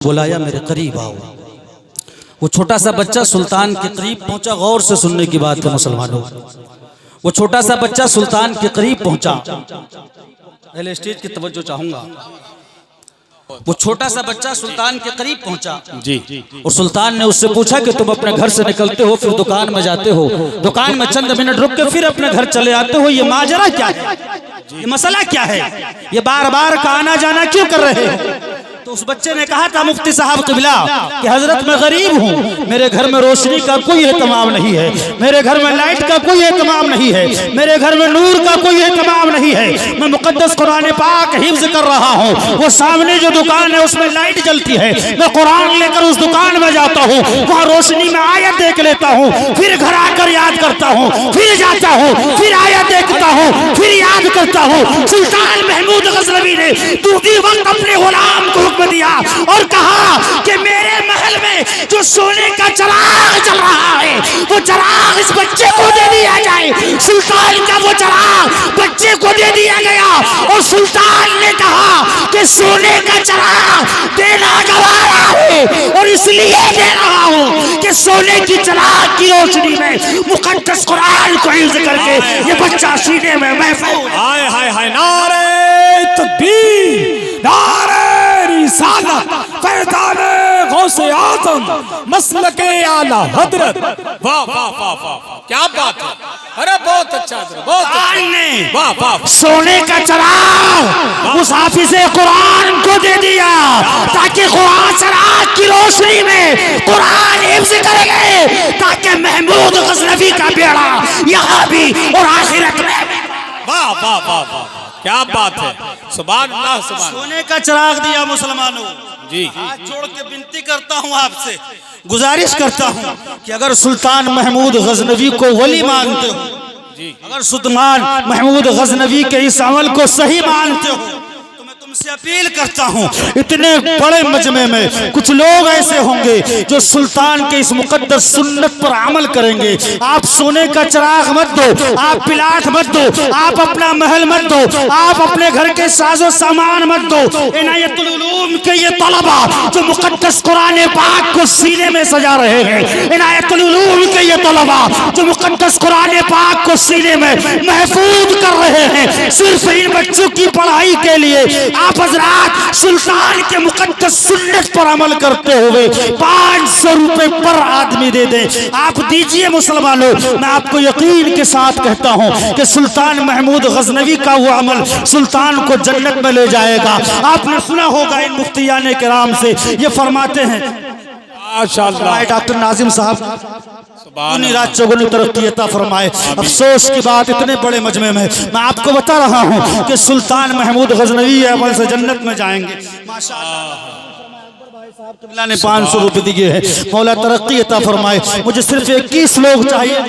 بلایا میرے قریب آؤ۔ وہ چھوٹا سا بچہ سلطان کے قریب پہنچا۔ غور سے سننے کی بات ہے مسلمانوں، وہ چھوٹا سا بچہ سلطان کے قریب پہنچا۔ اہل اسٹیج کی توجہ چاہوں گا۔ وہ چھوٹا سا بچہ سلطان کے قریب پہنچا جی، اور سلطان نے اس سے پوچھا کہ تم اپنے گھر سے نکلتے ہو پھر دکان میں جاتے ہو، دکان میں چند منٹ رک کے پھر اپنے گھر چلے آتے ہو، یہ ماجرا کیا ہے؟ یہ مسئلہ کیا ہے؟ یہ بار بار کا آنا جانا کیوں کر رہے ہو؟ تو اس بچے نے کہا تھا مفتی صاحب قبلہ کہ حضرت میں غریب ہوں، میرے گھر میں روشنی کا کوئی اہتمام نہیں ہے، میرے گھر میں لائٹ کا کوئی اہتمام نہیں ہے، میرے گھر میں نور کا کوئی اہتمام نہیں ہے، میں مقدس قرآن پاک حفظ کر رہا ہوں، وہ سامنے جو دکان ہے اس میں لائٹ جلتی ہے، میں قرآن لے کر اس دکان میں جاتا ہوں، وہاں روشنی میں آیت دیکھ لیتا ہوں، پھر گھر آ کر یاد کرتا ہوں، پھر جاتا ہوں، پھر آیت دیکھتا ہوں، پھر یاد کرتا ہوں۔ سلطان محمود غزنوی نے دوسری وقت اپنے غلام کو دیا اور کہا کہ میرے محل میں جو سونے کا چراغ جل رہا ہے وہ چراغ اس بچے کو دے دیا جائے۔ سلطان کا وہ چراغ بچے کو دے دیا گیا اور سلطان نے کہا کہ سونے کا چراغ دینا گوارا ہے اور اس لیے دے رہا ہوں کہ سونے کی چراغ کی روشنی میں مقدس قرآن کو حفظ کر کے یہ بچہ سینے میں محفوظ۔ ہائے ہائے ہائے، نعرہ تکبیر، نعرہ رسالت، فیضان غوث اعظم، مسلک اعلیٰ حضرت۔ واہ واہ واہ واہ، کیا بات ہے، ارے بہت اچھا حضرت، بہت اچھا، واہ واہ۔ سونے کا چراغ اس حافظ قرآن کو دے دیا تاکہ قرآن چراغ کی روشنی میں قرآن حفظ کرے گئے، تاکہ محمود غزنوی کا بیڑا یہاں بھی اور آخرت میں۔ واہ واہ واہ واہ، کیا بات ہے، سبحان اللہ سبحان اللہ۔ سونے کا چراغ دیا مسلمانوں جی، ہاتھ جوڑ کے بنتی کرتا ہوں، آپ سے گزارش کرتا ہوں کہ اگر سلطان محمود غزنوی کو ولی مانتے ہو، اگر سلطان محمود غزنوی کے اس عمل کو صحیح مانتے ہو تو میں تم سے اپیل کرتا ہوں، اتنے بڑے مجمع میں کچھ لوگ ایسے ہوں گے جو سلطان کے اس مقدس سنت پر عمل کریں گے۔ آپ سونے کا چراغ مت دو، آپ پلاٹ مت دو، آپ اپنا محل مت دو، آپ اپنے گھر کے ساز و سامان مت دو۔ عنایت العلوم کے یہ طلبہ جو مقدس قرآن پاک کو سینے میں سجا رہے ہیں، عنایت العلوم کے یہ طلبہ جو مقدس قرآن پاک کو سینے میں محفوظ کر رہے ہیں، صرف ان بچوں کی پڑھائی کے لیے آپ حضرات سلطان کے مقدس سنت پر عمل کرتے ہوئے 500 روپے پر آدمی دے دیں۔ آپ دیجئے مسلمانوں، میں آپ کو یقین کے ساتھ کہتا ہوں کہ سلطان محمود غزنوی کا وہ عمل سلطان کو جنت میں لے جائے گا۔ آپ نے سنا ہوگا ان مفتیان کرام سے، یہ فرماتے ہیں ماشاءاللہ، ڈاکٹر ناظم صاحب انہی رات چوگنی ترقی عطا فرمائے۔ افسوس کی بات اتنے بڑے مجمع میں میں آپ کو بتا رہا ہوں کہ سلطان محمود غزنوی عمل سے جنت میں جائیں گے۔ قبلہ نے 500 روپے دیے ہیں، مولا ترقی عطا فرمائے۔ مجھے صرف 21 لوگ چاہیے،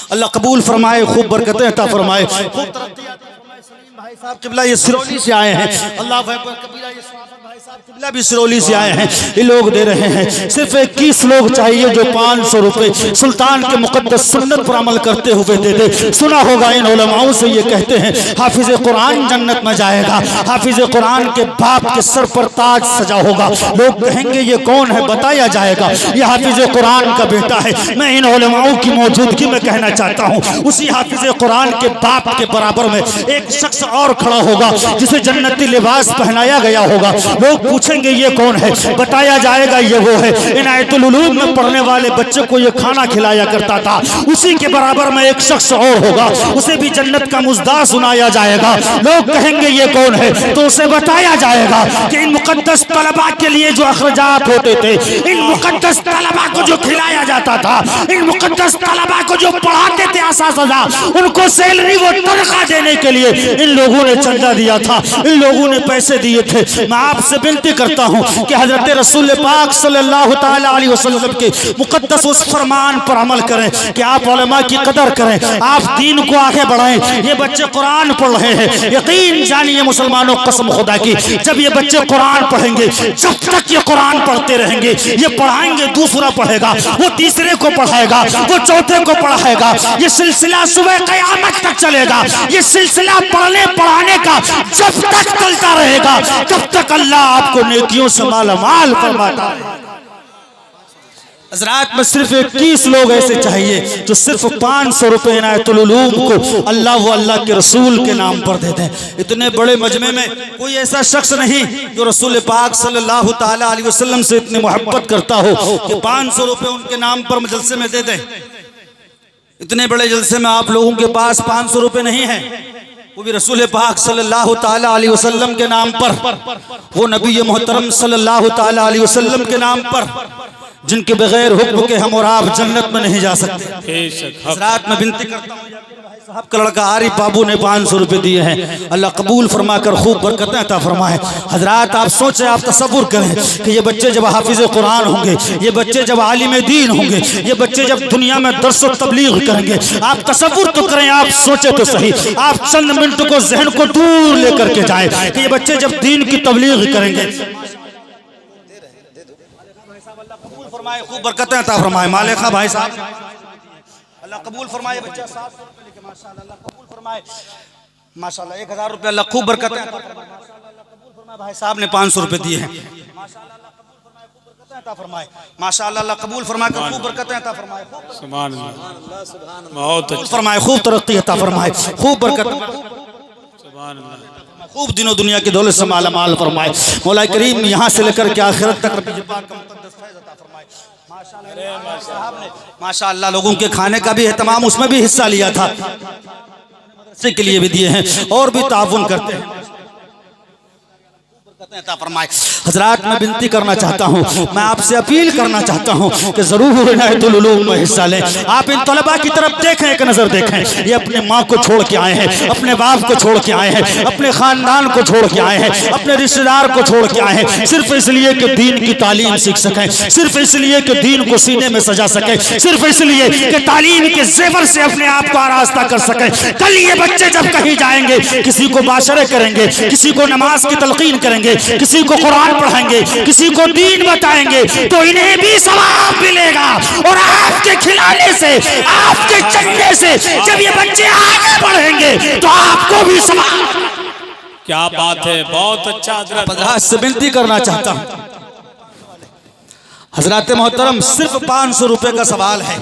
اللہ قبول فرمائے، خوب برکتیں عطا فرمائے، خوب ترقی عطا فرمائے۔ سلیم بھائی صاحب قبلہ یہ سرولی سے آئے ہیں، اللہ اکبر کبیرہ، یہ صحافت بھائی صاحب قبلہ بھی سرولی سے آئے ہیں، یہ لوگ دے رہے ہیں۔ صرف 21 لوگ چاہیے جو 500 روپے سلطان کے مقدس سنت پر عمل کرتے ہوئے دے دے۔ سنا ہوگا ان علماؤں سے، یہ کہتے ہیں حافظ قرآن جنت میں جائے گا، حافظ قرآن کے باپ کے سر پر تاج سجا ہوگا، لوگ کہیں گے یہ کون ہے، بتایا جائے گا یہ حافظ قرآن کا بیٹا ہے۔ میں ان علماؤں کی موجودگی میں کہنا چاہتا ہوں، اسی حافظ قرآن کے باپ کے برابر میں ایک شخص اور کھڑا ہوگا جسے جنتی لباس پہنایا گیا ہوگا، لوگ پوچھیں گے یہ کون ہے، بتایا جائے گا یہ وہ ہے۔ عنایت العلوم میں پڑھنے والے بچے کو یہ کھانا کھلایا کرتا تھا، اسی کے برابر میں ایک شخص اور ہوگا، اسے بھی جنت کا مزدہ سنایا جائے گا، لوگ کہیں گے یہ کون ہے، تو اسے بتایا جائے گا کہ ان مقدس طلباء کے لیے جو اخراجات ہوتے تھے، ان مقدس طلباء کو جو کھلایا جاتا تھا، ان مقدس طلباء کو جو پڑھاتے تھے اساتذہ، ان کو سیلری و تنخواہ دینے کے لیے ان لوگوں نے چندہ دیا تھا، ان لوگوں نے پیسے دیے تھے۔ میں آپ سے بنتی کرتا ہوں کہ حضرت رسول پاک صلی اللہ تعالی علیہ وسلم کے مقدس اس فرمان پر عمل کریں کہ آپ علماء کی قدر کریں، آپ دین کو آگے بڑھائیں۔ یہ بچے قرآن پڑھ رہے ہیں، یقین جانیے مسلمانوں، قسم خدا کی، جب یہ بچے قرآن پڑھیں گے، جب تک یہ قرآن پڑھتے رہیں گے، یہ پڑھائیں گے، دوسرا پڑھے گا، وہ تیسرے کو پڑھائے گا، وہ چوتھے کو پڑھائے گا، یہ سلسلہ صبح قیامت تک چلے گا۔ یہ سلسلہ پڑھنے پڑھانے کا جب تک چلتا رہے گا، تب تک اللہ اللہ آپ کو نیکیوں سے مالا مال فرماتا ہے۔ حضرات میں صرف 21 لوگ ایسے چاہیے جو صرف 500 روپے عنایت العلوم کو اللہ و اللہ کے رسول کے نام پر دیتے ہیں۔ اتنے بڑے مجمع میں کوئی ایسا شخص نہیں جو رسول پاک صلی اللہ تعالی علیہ وسلم سے اتنی محبت کرتا ہو کہ 500 روپے ان کے نام پر جلسے میں دے دیں۔ اتنے بڑے جلسے میں آپ لوگوں کے پاس 500 روپے نہیں ہیں، وہ بھی رسول پاک صلی اللہ تعالی علیہ وسلم کے نام پر، وہ نبی محترم صلی اللہ تعالی علیہ وسلم کے نام پر، جن کے بغیر حکم کے ہم اور آپ جنت میں نہیں جا سکتے۔ حضرات میں بنتی کرتا ہوں، صاحب کا لڑکا عارف بابو نے 500 روپے دیے ہیں، اللہ قبول فرما کر خوب برکتیں عطا فرمائے۔ حضرات آپ سوچیں، آپ تصور کریں کہ یہ بچے جب حافظ قرآن ہوں گے، یہ بچے جب عالم دین ہوں گے، یہ بچے جب دنیا میں درس و تبلیغ کریں گے، آپ تصور تو کریں، آپ سوچیں تو صحیح، آپ چند منٹ کو ذہن کو دور لے کر کے جائیں کہ یہ بچے جب دین کی تبلیغ کریں گے، فرمائے خوب برکتیں عطا فرمائے۔ مالک خان بھائی صاحب اللہ قبول فرمائے، بچہ 700 روپے لے کے ماشاءاللہ اللہ قبول فرمائے، ماشاءاللہ 1000 روپے اللہ خوب برکتیں عطا فرمائے، ماشاءاللہ اللہ قبول فرمائے۔ بھائی صاحب نے 500 روپے دیے ہیں، ماشاءاللہ اللہ قبول فرمائے، خوب برکتیں عطا فرمائے، ماشاءاللہ اللہ قبول فرمائے کر خوب برکتیں عطا فرمائے، سبحان اللہ، بہت اچھا، فرمائے خوب ترقی عطا فرمائے، خوب برکت، سبحان اللہ، خوب دین و دنیا کی دولت سے مالا مال فرمائے۔ مولا کریم یہاں سے لے کر کے آخرت تک ربی پاک کا مقدس فیض عطا فرمائے۔ ماشاءاللہ لوگوں کے کھانے کا بھی اہتمام اس میں بھی حصہ لیا تھا، مدرسے کے لیے بھی دیے ہیں اور بھی تعاون کرتے ہیں۔ عطا فرمائے۔ حضرات میں بنتی کرنا چاہتا ہوں، میں آپ سے اپیل کرنا چاہتا ہوں کہ ضرور عنایت العلوم میں حصہ لیں۔ آپ ان طلباء کی طرف دیکھیں، ایک نظر دیکھیں، یہ اپنے ماں کو چھوڑ کے آئے ہیں، اپنے باپ کو چھوڑ کے آئے ہیں، اپنے خاندان کو چھوڑ کے آئے ہیں، اپنے رشتہ دار کو چھوڑ کے آئے ہیں، صرف اس لیے کہ دین کی تعلیم سیکھ سکیں، صرف اس لیے کہ دین کو سینے میں سجا سکیں، صرف اس لیے کہ تعلیم کے زیور سے اپنے آپ کو آراستہ کر سکیں۔ کل یہ بچے جب کہیں جائیں گے، کسی کو معاشرے کریں گے، کسی کو نماز کی تلقین کریں گے، کسی کو قرآن پڑھائیں گے، کسی کو دین بتائیں گے، تو انہیں بھی ثواب ملے گا، اور آپ کے کھلانے سے، آپ کے چندے سے جب یہ بچے آگے بڑھیں گے تو آپ کو بھی ثواب۔ کیا بات ہے، بہت اچھا حضرت۔ حضرات سے بنتی کرنا چاہتا ہوں، حضرات محترم صرف 500 روپے کا سوال ہے،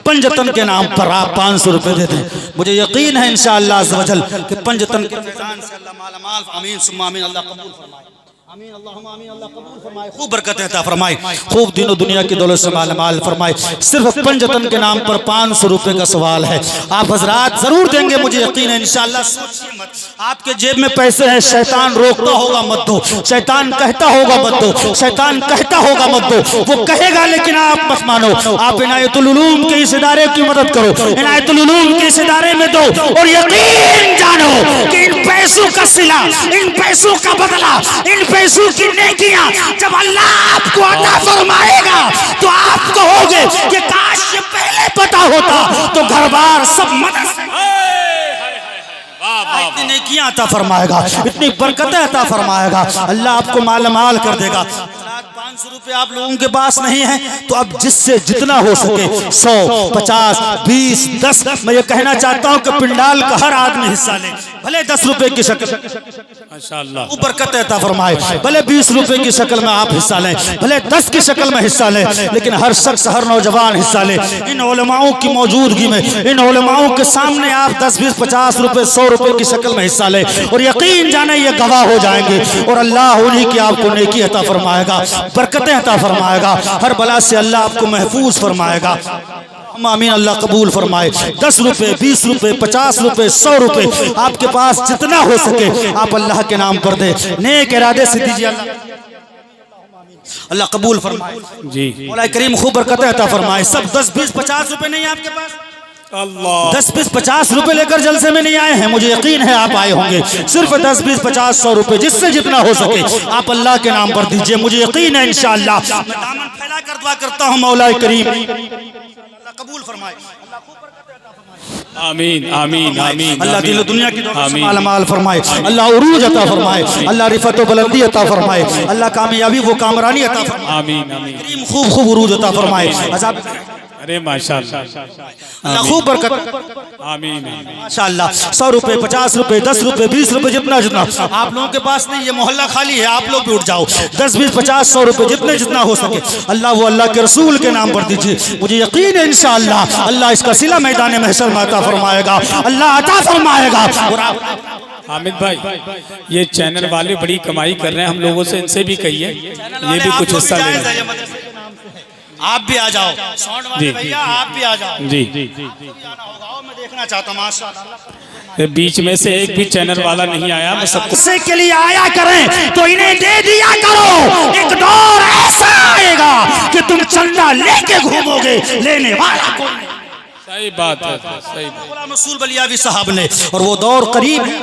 پنجتن کے نام پر آپ 500 روپے دے دیں، مجھے یقین ہے انشاءاللہ عز و جل کہ پنجتن کے فیضان سے اللہ مالا مال، آمین ثم آمین، اللہ قبول فرمائے، آمین اللہم آمین، اللہ قبول فرمائے، خوب برکت عطا فرمائے، خوب دین و دنیا کی دولت سے مالا مال فرمائے۔ صرف پنجتن کے نام پر 500 روپے کا سوال ہے، آپ حضرات ضرور دیں گے، مجھے یقین ہے انشاءاللہ۔ سوچئے مت، آپ کے جیب میں پیسے ہیں، شیطان روکتا ہوگا مت دو، شیطان کہتا ہوگا مت دو، شیطان کہتا ہوگا مت دو، وہ کہے گا لیکن آپ مت مانو۔ آپ عنایت العلوم کے اس ادارے کی مدد کرو، عنایت العلوم کے اس ادارے میں دو، اور یقین جانو کہ ان پیسوں کا صلہ، ان پیسوں کا بدلہ، ان پیسوں کی نیکیاں جب اللہ آپ کو عطا فرمائے گا تو آپ کہوگے کہ کاش یہ پہلے پتا ہوتا تو گھر بار سب مدد سے اتنی نیکیاں عطا فرمائے گا، اتنی برکتیں عطا فرمائے گا، اللہ آپ کو مال مال کر دے گا۔ 500 روپے آپ لوگوں کے پاس نہیں ہیں تو اب جس سے جتنا ہو سکے 100 50 20 10 میں یہ کہنا چاہتا ہوں کہ پنڈال کا ہر آدمی حصہ لے، بھلے 10 روپے کی شکل ماشاءاللہ وہ برکت عطا فرمائے، بھلے 20 روپے کی شکل میں آپ حصہ لیں، بھلے 10 کی شکل میں حصہ لیں، لیکن ہر شخص ہر نوجوان حصہ لے۔ ان علماؤں کی موجودگی میں، ان علماؤں کے سامنے آپ 10 20 50 روپے 100 روپے کی شکل میں حصہ لیں، اور یقین جانے یہ گواہ ہو جائیں گے، اور اللہ انہی کی آپ کو نیکی عطا فرمائے گا، برکتیں عطا فرمائے گا، ہر بلا سے اللہ آپ کو محفوظ فرمائے گا۔ آمین اللہ قبول فرمائے۔ 10 روپے 20 روپے 50 روپے 100 روپے آپ کے پاس جتنا ہو سکے آپ اللہ کے نام پر دیں، نیک ارادے سے دیجیے، اللہ قبول فرمائے جی۔ مولا کریم خوب برکتیں عطا فرمائے۔ سب 10 20 50 روپے نہیں آپ کے پاس، اللہ 10 20 50 روپے لے کر جلسے میں نہیں آئے ہیں، مجھے یقین ہے آپ آئے ہوں گے، صرف 10 20 50 100 روپے جس سے جتنا ہو سکے آپ اللہ کے نام پر دیجئے، مجھے یقین ہے انشاءاللہ۔ میں دامن پھیلا کر دعا کرتا ہوں مولا کریم اللہ قبول فرمائے، اللہ خوب برکتیں عطا فرمائے، آمین آمین آمین، اللہ دل و دنیا کی دولت سے آمین، مالا مال فرمائے، اللہ عروج عطا فرمائے، اللہ رفعت و بلندی عطا فرمائے، اللہ کامیابی و کامرانی عطا فرمائے، آمین آمین، کریم خوب خوب عروج عطا فرمائے۔ عذاب ارے ماشاءاللہ اللہ خوب برکت آمین ماشاءاللہ 100 روپے 50 روپے 10 روپے 20 روپے جتنا جتنا آپ لوگوں کے پاس نہیں، یہ محلہ خالی ہے، آپ لوگ بھی اٹھ جاؤ 10 20 50 100 روپے جتنے جتنا ہو سکے اللہ وہ اللہ کے رسول کے نام پر دیجیے، مجھے یقین ہے انشاءاللہ اللہ اس کا صلہ میدان محشر میں عطا فرمائے گا، اللہ عطا فرمائے گا۔ اور حامد بھائی یہ چینل والے بڑی کمائی کر رہے ہیں، ہم لوگوں سے ان سے بھی کہیے یہ بھی کچھ حصہ لے لیں۔ آپ بھی آ جاؤ ساؤنڈ والے بھیا، آپ بھی آ جاؤ، جی میں دیکھنا چاہتا ہوں ماشاءاللہ۔ بیچ میں سے ایک بھی چینل والا نہیں آیا، میں سب کو سے کے لیے آیا کریں تو انہیں دے دیا کرو، ایک دور ایسا آئے گا کہ تم چندہ لے کے گھومو گے، لینے والا کون نہیں۔ صحیح بات ہے، صحیح بات۔ غلام رسول بلیاوی صاحب نے، اور وہ دور قریب ہے،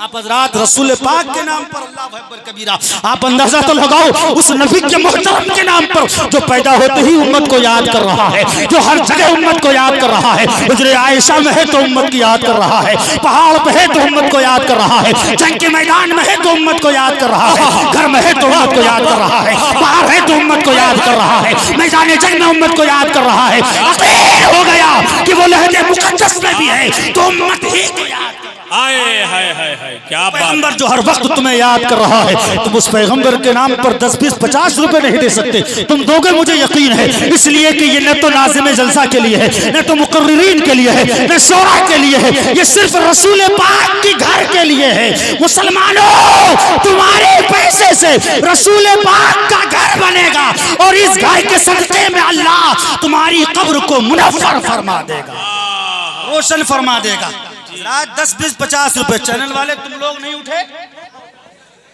آپ حضرات رسول پاک کے نام پر اللہ اکبر کبیرہ، آپ اندازہ تو لگاؤ اس نبی کے محترم کے نام پر جو پیدا ہوتے ہی امت کو یاد کر رہا ہے، جو ہر جگہ امت کو یاد کر رہا ہے، حجر عائشہ میں ہے تو امت کی یاد کر رہا ہے، پہاڑ پہ ہے تو امت کو یاد کر رہا ہے، جنگ کے میدان میں ہے تو امت کو یاد کر رہا ہے، گھر میں ہے تو امت کو یاد کر رہا ہے، باہر ہے تو امت کو یاد کر رہا ہے، میدان جنگ میں امت کو یاد کر رہا ہے۔ یقین ہو گیا کہ وہ لہج مقدس میں بھی ہے تو امت ہی کو یاد کر، ہائے ہائے ہائے ہائے کیا بات۔ پیغمبر جو ہر وقت تمہیں یاد کر رہا ہے، تم اس پیغمبر کے نام پر 10 20 50 روپے نہیں دے سکتے، تم دو گے مجھے یقین ہے، اس لیے کہ یہ نہ تو ناظم جلسہ کے لیے ہے، نہ تو مقررین کے لیے ہے، نہ شورا کے لیے ہے، یہ صرف رسول پاک کی گھر کے لیے ہے۔ مسلمانوں تمہارے پیسے سے رسول پاک کا گھر بنے گا اور اس گھر کے صدقے میں اللہ تمہاری قبر کو منور فرما دے گا، روشن فرما دے گا۔ 10 20 50 روپے چینل والے تم لوگ نہیں اٹھے،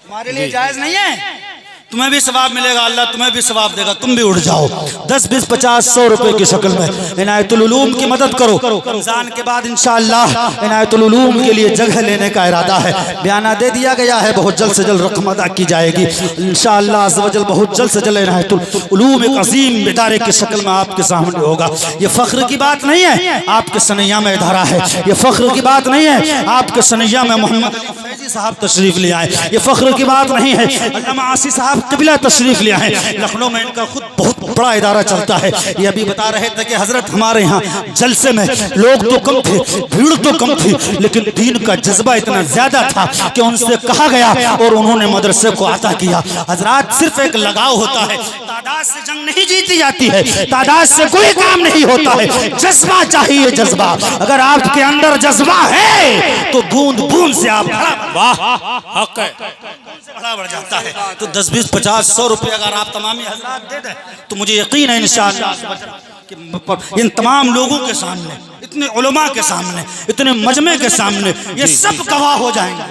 تمہارے لیے جائز نہیں ہے، تمہیں بھی ثواب ملے گا، اللہ تمہیں بھی ثواب دے گا، تم بھی اٹھ جاؤ 10 20 50 100 روپے کی شکل میں عنایت العلوم کی مدد کرو۔ رمضان کے بعد انشاءاللہ عنایت العلوم کے لیے جگہ لینے کا ارادہ ہے، بیانہ دے دیا گیا ہے، بہت جلد سے جلد رقم ادا کی جائے گی انشاءاللہ عز و جل، بہت جلد سے جلد عنایت العلوم ایک عظیم ادارے کی شکل میں آپ کے سامنے ہوگا۔ یہ فخر کی بات نہیں ہے، آپ کے سنیہ میں ادارہ ہے، یہ فخر کی بات نہیں ہے، آپ کے سنیہ میں محمد علی فیضی صاحب تشریف لے آئے، یہ فخر کی بات نہیں ہے، علامہ عاصی صاحب قبلہ تشریف لیا ہے، لکھنؤ میں ان کا خود بہت بڑا ادارہ چلتا ہے۔ یہ ابھی بتا رہے تھے کہ حضرت ہمارے ہاں جلسے میں لوگ تو کم تھے، بھیڑ تو کم تھی، لیکن دین کا جذبہ اتنا زیادہ تھا کہ ان سے کہا گیا اور انہوں نے مدرسے کو عطا کیا۔ حضرات صرف ایک لگاؤ ہوتا ہے، تعداد سے جنگ نہیں جیتی جاتی ہے، تعداد سے کوئی کام نہیں ہوتا ہے، جذبہ چاہیے، جذبہ۔ اگر آپ کے اندر جذبہ ہے تو بوند بوند سے آپ حق ہے، بڑا بڑھ جاتا ہے۔ تو 10 20 50 100 روپے اگر آپ تمامی حضرات دے دیں تو مجھے یقین ہے انشاءاللہ کہ ان تمام لوگوں کے سامنے، اتنے علماء کے سامنے، اتنے مجمع کے سامنے یہ سب گواہ ہو جائیں گے۔